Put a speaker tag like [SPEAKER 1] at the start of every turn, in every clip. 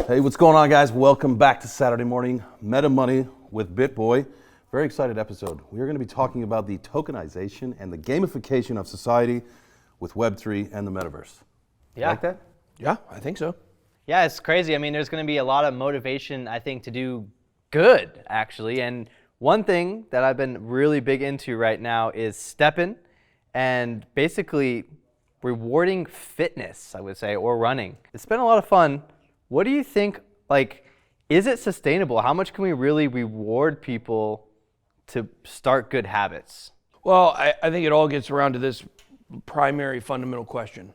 [SPEAKER 1] Hey, what's going on, guys? Welcome back to Saturday Morning Meta Money with BitBoy. Very excited episode. We are going to be talking about the tokenization and the gamification of society with Web3 and the Metaverse.
[SPEAKER 2] Yeah.
[SPEAKER 1] Like that?
[SPEAKER 3] Yeah, I think so.
[SPEAKER 2] Yeah, it's crazy. I mean, there's going to be a lot of motivation, I think, to do good, actually. And one thing that I've been really big into right now is STEPN and basically rewarding fitness, I would say, or running. It's been a lot of fun. What do you think, is it sustainable? How much can we really reward people to start good habits?
[SPEAKER 3] Well, I think it all gets around to this primary fundamental question.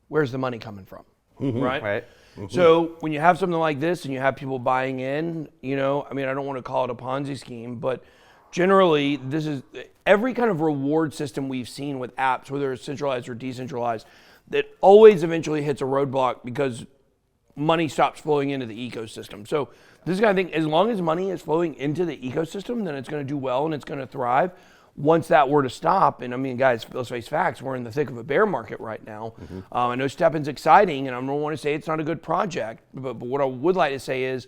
[SPEAKER 3] Where's the money coming from, right?
[SPEAKER 2] Right.
[SPEAKER 3] So when you have something like this and you have people buying in, I don't want to call it a Ponzi scheme, but generally this is every kind of reward system we've seen with apps, whether it's centralized or decentralized, that always eventually hits a roadblock because money stops flowing into the ecosystem. So this is the kind of thing, as long as money is flowing into the ecosystem, then it's going to do well and it's going to thrive. Once that were to stop, and I mean, guys, let's face facts, we're in the thick of a bear market right now. I know STEPN's exciting, and I don't want to say it's not a good project, but what I would like to say is,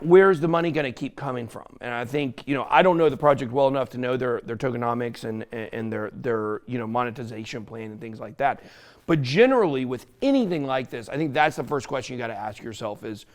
[SPEAKER 3] where's the money going to keep coming from? And I think, I don't know the project well enough to know their tokenomics and their monetization plan and things like that. But generally, with anything like this, I think that's the first question you got to ask yourself is,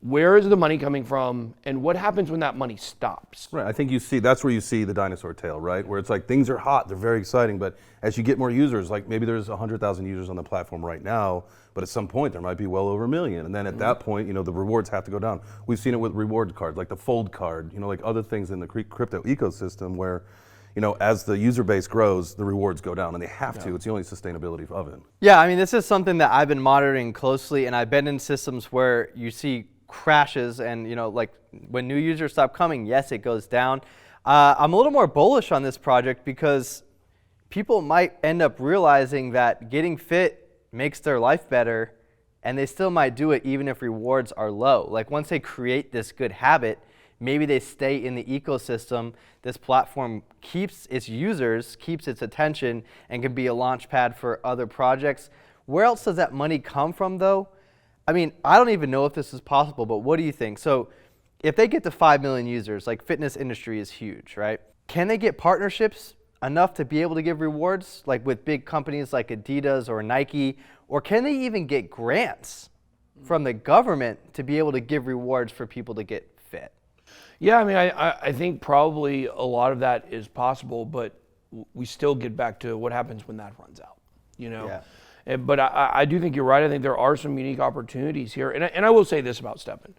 [SPEAKER 3] where is the money coming from, and what happens when that money stops?
[SPEAKER 1] Right, I think that's where you see the dinosaur tail, right? Where it's like things are hot, they're very exciting, but as you get more users, like maybe there's 100,000 users on the platform right now, but at some point there might be well over 1 million. And then at that point, the rewards have to go down. We've seen it with reward cards, like the fold card, like other things in the crypto ecosystem where, as the user base grows, the rewards go down, and they have to. It's the only sustainability of it.
[SPEAKER 2] Yeah, I mean, this is something that I've been monitoring closely, and I've been in systems where you see crashes and, when new users stop coming, yes, it goes down. I'm a little more bullish on this project because people might end up realizing that getting fit makes their life better, and they still might do it even if rewards are low. Like once they create this good habit, maybe they stay in the ecosystem. This platform keeps its users, keeps its attention, and can be a launch pad for other projects. Where else does that money come from, though? I mean, I don't even know if this is possible, but what do you think? So if they get to 5 million users, fitness industry is huge, right? Can they get partnerships enough to be able to give rewards, like with big companies like Adidas or Nike? Or can they even get grants from the government to be able to give rewards for people to get fit?
[SPEAKER 3] Yeah, I mean, I think probably a lot of that is possible, but we still get back to what happens when that runs out,
[SPEAKER 2] Yeah.
[SPEAKER 3] But I do think you're right. I think there are some unique opportunities here. And I will say this about STEPN.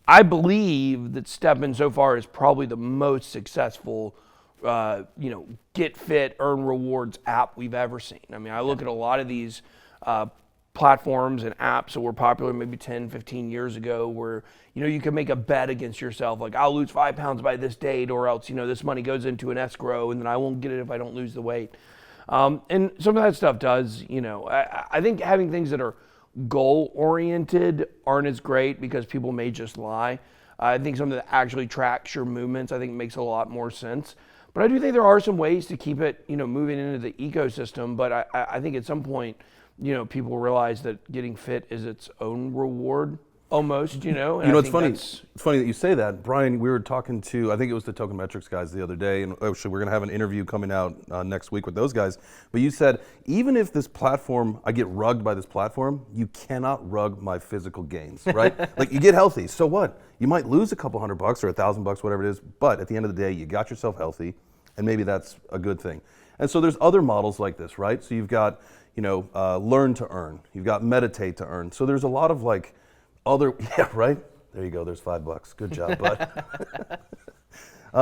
[SPEAKER 3] I believe that STEPN so far is probably the most successful, get fit, earn rewards app we've ever seen. I mean, I look at a lot of these platforms and apps that were popular maybe 10, 15 years ago where, you can make a bet against yourself, like I'll lose 5 pounds by this date, or else, this money goes into an escrow and then I won't get it if I don't lose the weight. And some of that stuff does, I think having things that are goal-oriented aren't as great because people may just lie. I think something that actually tracks your movements, I think makes a lot more sense. But I do think there are some ways to keep it, moving into the ecosystem. But I think at some point, people realize that getting fit is its own reward. Almost, And
[SPEAKER 1] It's funny. It's funny that you say that, Brian. We were talking to, I think it was the Tokenmetrics guys the other day, and actually we're going to have an interview coming out next week with those guys. But you said, even if this platform, I get rugged by this platform, you cannot rug my physical gains, right? Like you get healthy, so what? You might lose a couple $100 or $1,000, whatever it is, but at the end of the day, you got yourself healthy, and maybe that's a good thing. And so there's other models like this, right? So you've got, learn to earn, you've got meditate to earn. So there's a lot of yeah, right? There you go, there's $5. Good job, bud.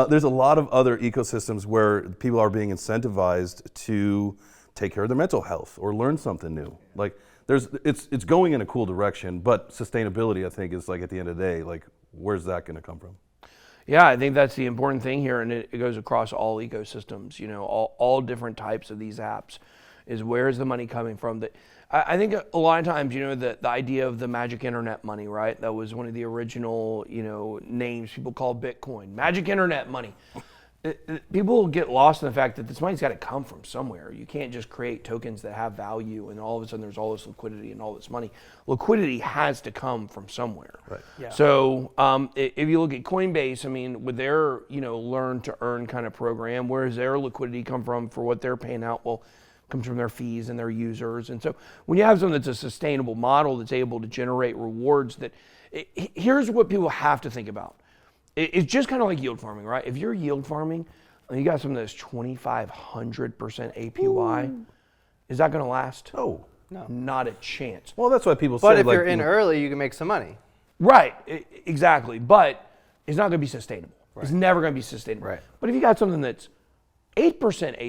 [SPEAKER 1] There's a lot of other ecosystems where people are being incentivized to take care of their mental health or learn something new. It's going in a cool direction, but sustainability, I think, is at the end of the day, where's that gonna come from?
[SPEAKER 3] Yeah, I think that's the important thing here, and it goes across all ecosystems, all different types of these apps, is where's the money coming from? I think a lot of times, the idea of the magic internet money, right? That was one of the original, names people called Bitcoin. Magic internet money. people get lost in the fact that this money's got to come from somewhere. You can't just create tokens that have value and all of a sudden there's all this liquidity and all this money. Liquidity has to come from somewhere.
[SPEAKER 1] Right.
[SPEAKER 2] Yeah.
[SPEAKER 3] So if you look at Coinbase, I mean, with their learn to earn kind of program, where does their liquidity come from for what they're paying out? Well, it comes from their fees and their users. And so when you have something that's a sustainable model that's able to generate rewards, here's what people have to think about. It's just kind of like yield farming, right? If you're yield farming and you got something that's 2,500% APY, is that going to last?
[SPEAKER 1] Oh,
[SPEAKER 2] No.
[SPEAKER 3] Not a chance.
[SPEAKER 1] well, that's why people say.
[SPEAKER 2] But if
[SPEAKER 1] like,
[SPEAKER 2] you're in early, you can make some money.
[SPEAKER 3] Right, exactly. But it's not going to be sustainable. It's never going to be sustainable.
[SPEAKER 1] Right.
[SPEAKER 3] But if you got something that's 8%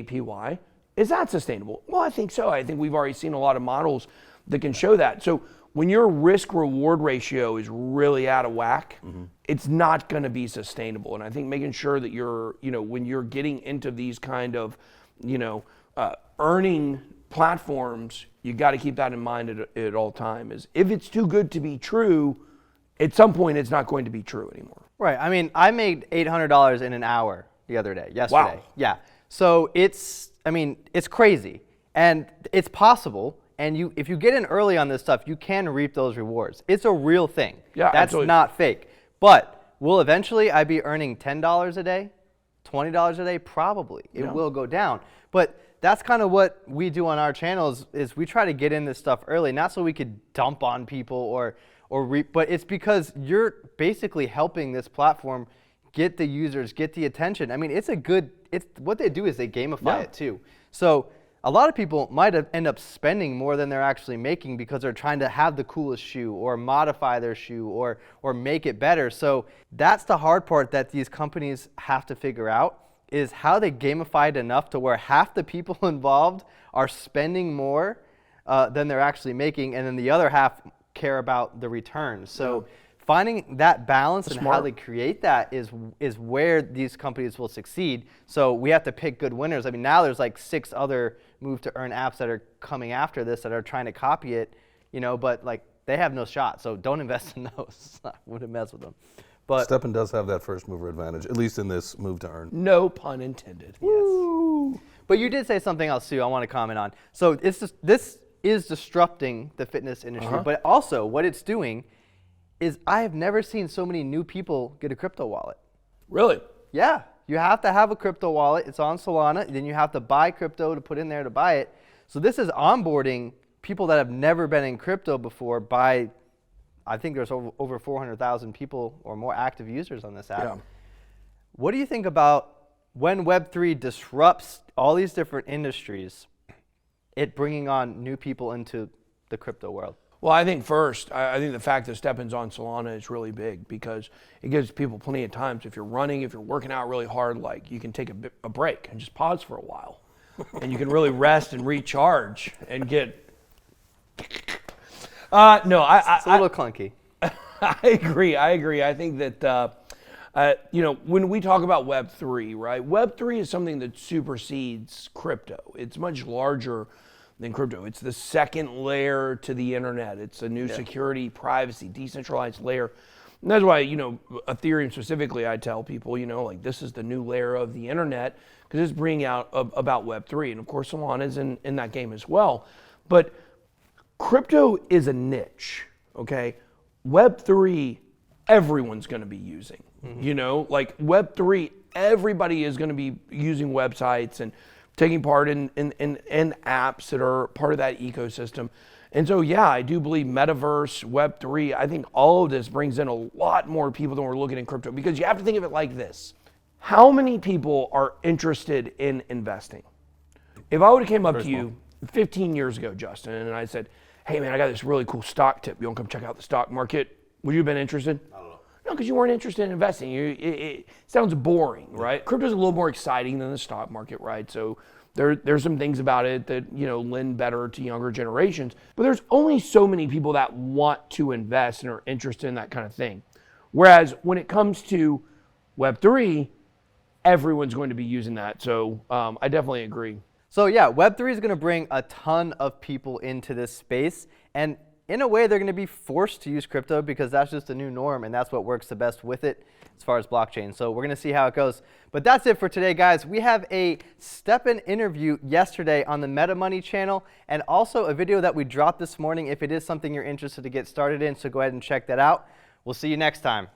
[SPEAKER 3] APY, is that sustainable? Well, I think so. I think we've already seen a lot of models that can show that. So when your risk reward ratio is really out of whack, it's not going to be sustainable. And I think making sure that you're, when you're getting into these kind of, earning platforms, you got to keep that in mind at all time. Is if it's too good to be true, at some point it's not going to be true anymore.
[SPEAKER 2] Right. I mean, I made $800 in an hour yesterday.
[SPEAKER 3] Wow.
[SPEAKER 2] Yeah. So it's crazy, and it's possible. And if you get in early on this stuff, you can reap those rewards. It's a real thing.
[SPEAKER 3] Yeah,
[SPEAKER 2] That's
[SPEAKER 3] absolutely.
[SPEAKER 2] not fake. But will eventually I be earning $10 a day, $20 a day? Probably. It will go down. But that's kind of what we do on our channels is we try to get in this stuff early, not so we could dump on people or reap, but it's because you're basically helping this platform get the users, get the attention. I mean, it's what they do is they gamify it too. So a lot of people might end up spending more than they're actually making because they're trying to have the coolest shoe or modify their shoe or make it better. So that's the hard part that these companies have to figure out is how they gamify it enough to where half the people involved are spending more than they're actually making, and then the other half care about the returns. So finding that balance and how they create that is where these companies will succeed. So we have to pick good winners. I mean, now there's like 6 other move to earn apps that are coming after this that are trying to copy it, but like they have no shot. So don't invest in those. I wouldn't mess with them. But
[SPEAKER 1] STEPN does have that first mover advantage, at least in this move to earn.
[SPEAKER 3] No pun intended.
[SPEAKER 2] Yes. But you did say something else too I want to comment on. So this is disrupting the fitness industry, but also what it's doing is I have never seen so many new people get a crypto wallet.
[SPEAKER 3] Really?
[SPEAKER 2] Yeah, you have to have a crypto wallet. It's on Solana. Then you have to buy crypto to put in there to buy it. So this is onboarding people that have never been in crypto before by, I think there's over 400,000 people or more active users on this app.
[SPEAKER 3] Yeah.
[SPEAKER 2] What do you think about when Web3 disrupts all these different industries, it bringing on new people into the crypto world?
[SPEAKER 3] Well, I think first, I think the fact that STEPN's on Solana is really big because it gives people plenty of time. So if you're running, if you're working out really hard, like you can take a break and just pause for a while. And you can really rest and recharge and get...
[SPEAKER 2] It's a little clunky.
[SPEAKER 3] I agree. I think that, when we talk about Web3, right? Web3 is something that supersedes crypto. It's much larger than crypto. It's the second layer to the internet. It's a new security, privacy, decentralized layer. And that's why, Ethereum specifically, I tell people, like this is the new layer of the internet because it's bringing out about Web3. And of course, Solana is in that game as well. But crypto is a niche, okay? Web3, everyone's going to be using. Like Web3, everybody is going to be using websites and taking part in apps that are part of that ecosystem. And so, yeah, I do believe Metaverse, Web3, I think all of this brings in a lot more people than we're looking in crypto because you have to think of it like this. How many people are interested in investing? If I would have came up to you 15 years ago, Justin, and I said, hey man, I got this really cool stock tip. You want to come check out the stock market? Would you have been interested? I don't know. No, because you weren't interested in investing. It sounds boring, right? Crypto's a little more exciting than the stock market, right? So there's some things about it that, lend better to younger generations. But there's only so many people that want to invest and are interested in that kind of thing. Whereas when it comes to Web3, everyone's going to be using that. So I definitely agree.
[SPEAKER 2] So yeah, Web3 is going to bring a ton of people into this space. And in a way, they're going to be forced to use crypto because that's just the new norm, and that's what works the best with it as far as blockchain. So we're going to see how it goes. But that's it for today, guys. We have a STEPN interview yesterday on the Meta Money channel, and also a video that we dropped this morning if it is something you're interested to get started in. So go ahead and check that out. We'll see you next time.